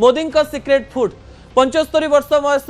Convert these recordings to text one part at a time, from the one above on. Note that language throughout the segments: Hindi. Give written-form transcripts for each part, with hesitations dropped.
मोदी का सिक्रेट फूड 75 वर्ष बयस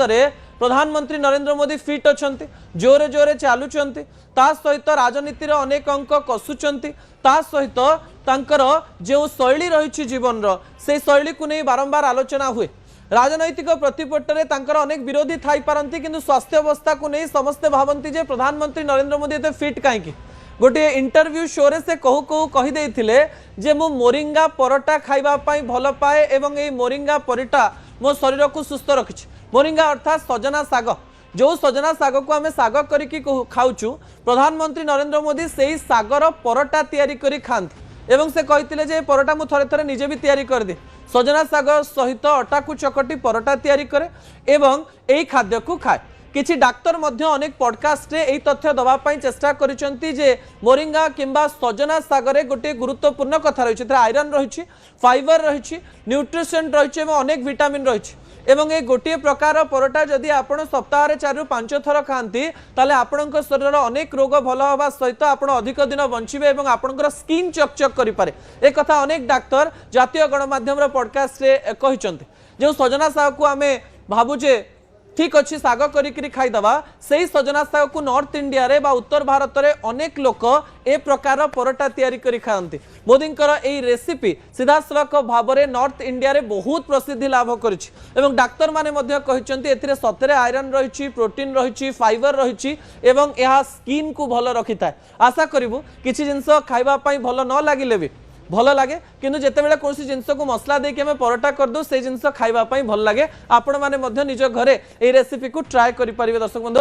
प्रधानमंत्री नरेंद्र मोदी फिट अच्छा जोरे जोरे चलुंट सहित राजनीतिर अनेक अंक कसुंट सहित तांकर जो शैली रही जीवन से शैली को नहीं बारंबार आलोचना हुए राजनैतिक प्रतिपटरे तांकर अनेक विरोधी थाई पारंती किंतु स्वास्थ्य अवस्था को नहीं समस्ते भावंती जे प्रधानमंत्री नरेंद्र मोदी एते फिट कहीं गोटे इंटरव्यू शो रे से कहू कहू कहीदे जे मु मोरिंगा परोटा खाइबा पाई भल पाए एवं ये मोरिंगा परोटा मो शरीर को सुस्थ रखी मोरिंगा अर्थात सजना साग जो सजना साग को आम साग करके खाऊचु प्रधानमंत्री नरेंद्र मोदी से ही सागर परोटा तैयारी करी खाती एवं से कहते जे परोटा मु थरे थरे निजे भी तैयारी कर दे सजना साग सहित अटा को चकटी परोटा तैयारी करे एवं यही खाद्य को खाए किछि डाक्तर मध्य अनेक पॉडकास्ट रे एही तथ्य दबा पई चेष्टा करिसंती जे मोरिंगा किंबा सजना सागरे गोटे गुरुत्वपूर्ण कथा रही आयरन रही फाइबर रही न्यूट्रिशन रही अनेक विटामिन रही एवं ए गोटे प्रकार परोटा जदि आपण सप्ताह 4 ରୁ 5 थर खाती ताले आपण शरीर अनेक रोग भल हवा सहित आपण अधिक दिन बंचिबे एवं आपणकर स्किन चकचक करि पारे ए कथा अनेक डाक्तर जातीय गणमाध्यम पॉडकास्ट रे कहिसंती जो सजना साग को आमे भाबुजे ठीक अच्छी साग करी खाईदवा से सजना साग को नॉर्थ इंडिया रे बा उत्तर भारत रे अनेक लोक ए प्रकार परोटा तैयारी करी खाती मोदी रेसिपी सीधासलख भाव में नॉर्थ इंडिया रे बहुत प्रसिद्धि लाभ करिछि एवं डाक्तर माने मध्य कहिसंती एथिरे सतरे आयरन रही प्रोटीन रही फाइबर रही एवं यह स्किन को भल रखि थाए आशा करिवु किछि जिंस खाइबा पई भल न लागिले भी भल लगे किंतु जितेबाला कौन जिनस को मसला देके आम परोटा करदे से जिनस खाइबा पई भल लगे आपण माने मध्य निज घरे ए रेसिपी को ट्राए करि परिबे दर्शक बंधु।